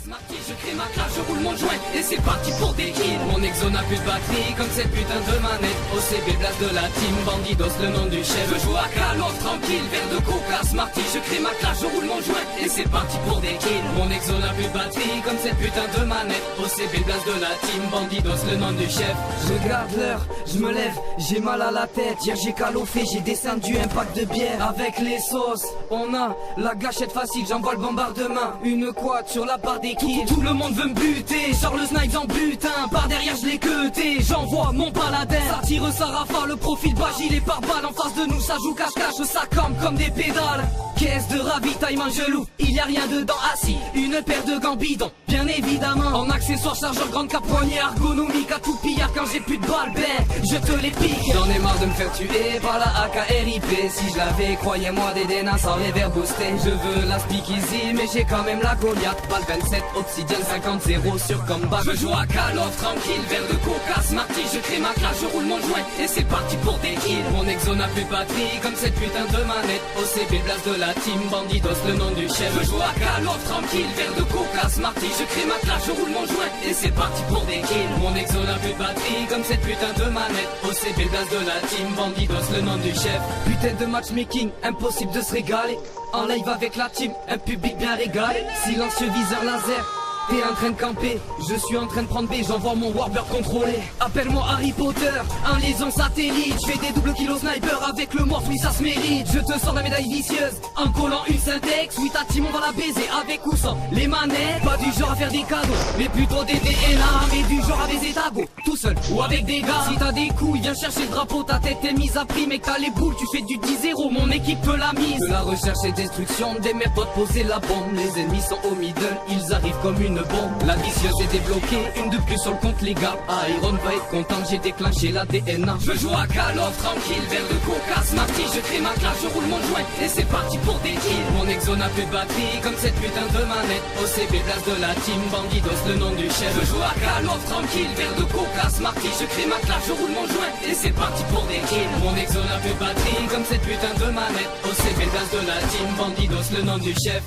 Smarty, je crée ma classe, je roule mon joint et c'est parti pour des kills. Mon exo n'a plus de batterie comme cette putain de manette. OCB blast de la team, Bandidos le nom du chef. Je joue à Call of tranquille, verre de coca. Smarty, je crée ma classe, je roule mon joint et c'est parti pour des kills. Mon exo n'a plus de batterie comme cette putain de manette. OCB blast de la team, Bandidos le nom du chef. Je regarde l'heure, je me lève, j'ai mal à la tête. Hier j'ai calofé, j'ai descendu un pack de bière. Avec les sauces, on a la gâchette facile, j'envoie le bombardement. Une quad sur la barre des kills. Tout le monde veut me buter, genre le snipe en butin. Par derrière je l'ai queuté, j'envoie mon paladin. Ça tire, ça rafale, le profil bas, gilet par balle. En face de nous ça joue cache-cache, ça campe comme des pédales. Caisse de ravitaillement gelou, il y a rien dedans assis. Une paire de gants bidons, bien évidemment. En accessoire chargeur grande cap poignée ergonomique. À tout pillard quand j'ai plus de balles, ben je te les pique. J'en ai marre de me faire tuer par la AKRIP. Si je l'avais, croyez-moi, des dénas sans les verres boostés. Je veux la speakeasy mais j'ai quand même la Goliath. Balle 27, obsidienne 50-0 sur combat. Je joue à Call of tranquille, verre de coca. Smarty, je crée ma classe, je roule mon joint et c'est parti pour des kills. Mon exo n'a plus de batterie comme cette putain de manette. OCB blast de la team, Bandidos le nom du chef. Je joue à Call of tranquille, verre de coca. Smarty, je crée ma classe, je roule mon joint et c'est parti pour des kills. Mon exo n'a plus de batterie comme cette putain de manette. OCB blast de la team, Bandidos le nom du chef. Putain de matchmaking, impossible de se régaler. En live avec la team, un public bien régalé. Silencieux viseur laser, t'es en train de camper, je suis en train de prendre B, j'envoie mon Warbird contrôlé. Appelle-moi Harry Potter, en liaison satellite. Je fais des doubles kilos sniper avec le morph, oui ça se mérite. Je te sors la médaille vicieuse, en collant une syntaxe. Oui ta team on va la baiser avec ou sans les manettes. Pas du genre à faire des cadeaux, mais plutôt des DNA. Mais du genre à baiser ta go, tout seul ou avec des gars. Si t'as des couilles, viens chercher le drapeau, ta tête est mise à prix. Mais que t'as les boules, tu fais du 10-0, mon équipe peut la mise. De la recherche et destruction, des méthodes poser la bombe. Les ennemis sont au middle, ils arrivent comme une bombe. La vicieuse est débloquée, une de plus sur le compte les gars. Iron va être content, j'ai déclenché la DNA. Je joue à Call of tranquille, verre de coca. Smarty, je crée ma classe, je roule mon joint et c'est parti pour des kills. Mon exo n'a plus de batterie comme cette putain de manette. OCB blast de la team, Bandidos le nom du chef. Je joue à Call of tranquille, verre de coca. Smarty, je crée ma classe, je roule mon joint et c'est parti pour des kills. Mon exo n'a plus de batterie comme cette putain de manette. OCB blast de la team, Bandidos le nom du chef.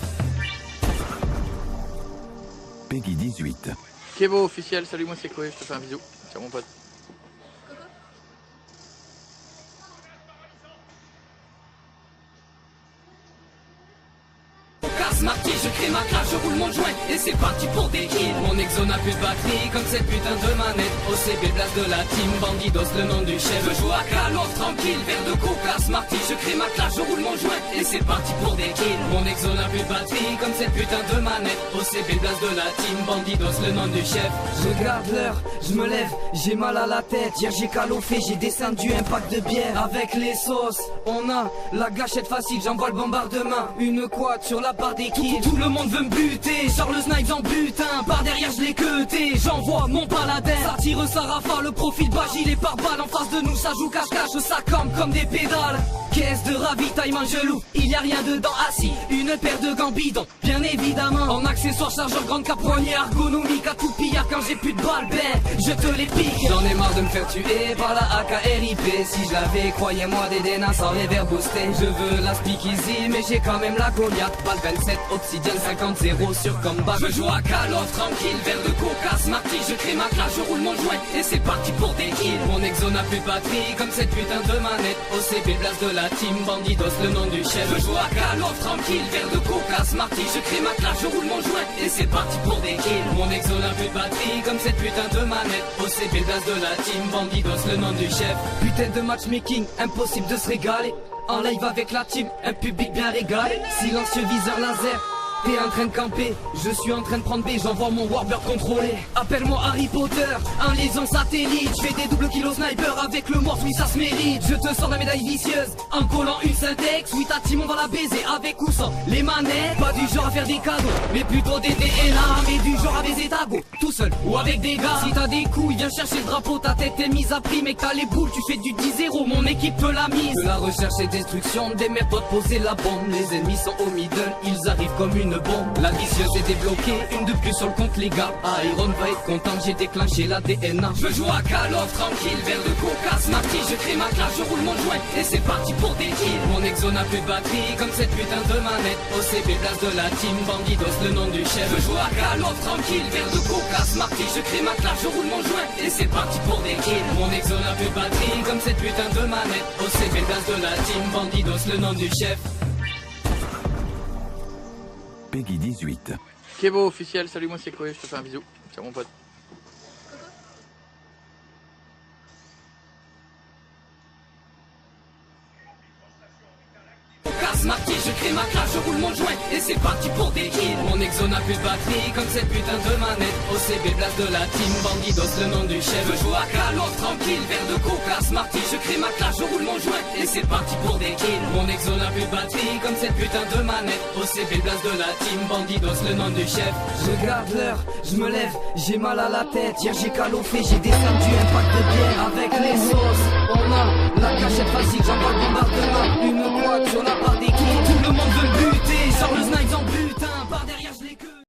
Peggy 18. Kevo officiel, salut, moi c'est Koé, je te fais un bisou. Ciao mon pote. Smarty, je crée ma classe, je roule mon joint et c'est parti pour des kills. Mon exo n'a plus de batterie comme cette putain de manette. OCB blast de la team, Bandidos le nom du chef. Je joue à Call of tranquille, verre de coca. Smarty, je crée ma classe, je roule mon joint et c'est parti pour des kills. Mon exo n'a plus de batterie comme cette putain de manette. OCB blast de la team, Bandidos le nom du chef. Je regarde l'heure, je me lève, j'ai mal à la tête. Hier j'ai calofé, j'ai descendu un pack de bière. Avec les sauces, on a la gâchette facile, j'envoie le bombardement. Une quad sur la barre des kills. Tout le monde veut me buter, genre le snipe en butin. Par derrière je l'ai queuté, j'envoie mon paladin. Ça tire, ça rafale, le profil bas, gilet par balle. En face de nous ça joue cache-cache, ça campe comme des pédales. Caisse de ravitaillement gelou, il y a rien dedans assis. Une paire de gants bidons, bien évidemment. En accessoire chargeur grande cap poignée ergonomique. À tout pillard quand j'ai plus de balles, ben je te les pique. J'en ai marre de me faire tuer par la AKRIP. Si je l'avais, croyez-moi, des dénas sans les verres boostés. Je veux la speakeasy mais j'ai quand même la Goliath. Balle 27, obsidienne 50-0 sur combat. Je joue à Call of tranquille, verre de coca. Smarty, je crée ma classe, je roule mon joint et c'est parti pour des kills. Mon exo n'a plus de batterie comme cette putain de manette. OCB blast de la team, Bandidos le nom du chef. Je joue à Call of tranquille, verre de coca. Smarty, je crée ma classe, je roule mon joint et c'est parti pour des kills. Mon exo n'a plus de batterie comme cette putain de manette. OCB blast de la team, Bandidos le nom du chef. Putain de matchmaking, impossible de se régaler. En live avec la team, un public bien régalé. Silencieux viseur laser, t'es en train de camper, je suis en train de prendre B, j'envoie mon Warbird contrôlé. Appelle-moi Harry Potter, en liaison satellite. Je fais des doubles kilos sniper avec le morph, oui ça se mérite. Je te sors la médaille vicieuse, en collant une syntaxe. Oui ta team on va la baiser avec ou sans les manettes. Pas du genre à faire des cadeaux, mais plutôt des DNA. Mais du genre à baiser ta go, tout seul ou avec des gars. Si t'as des couilles, viens chercher le drapeau, ta tête est mise à prix. Mais que t'as les boules, tu fais du 10-0, mon équipe peut la mise. De la recherche et destruction, des méthodes poser la bombe. Les ennemis sont au middle, ils arrivent comme une une bombe. La vicieuse est débloquée, une de plus sur le compte les gars. Iron va être content, j'ai déclenché la DNA. Je joue à Call of tranquille, verre de coca, smarty. Je crée ma classe, je roule mon joint et c'est parti pour des kills. Mon exo n'a plus de batterie comme cette putain de manette. OCB place de la team, Bandidos le nom du chef. Je joue à Call of tranquille, verre de coca, smarty. Je crée ma classe, je roule mon joint et c'est parti pour des kills. Mon exo n'a plus de batterie comme cette putain de manette. OCB place de la team, Bandidos le nom du chef. Peggy 18. Kevo officiel, salut moi c'est Koé, je te fais un bisou. Ciao mon pote. Smarty, je crée ma classe, je roule mon joint et c'est parti pour des kills. Mon exo n'a plus de batterie comme cette putain de manette. OCB place de la team, Bandidos le nom du chef. Je joue à Call of tranquille, verre de coca, Smarty. Je crée ma classe, je roule mon joint et c'est parti pour des kills. Mon exo n'a plus de batterie comme cette putain de manette. OCB place de la team, Bandidos le nom du chef. Je regarde l'heure, je me lève, j'ai mal à la tête. Hier j'ai calofé, j'ai descendu un pack de bière. Avec les sauces, on a la cachette facile, j'envoie le bombardement. Une boîte sur la barre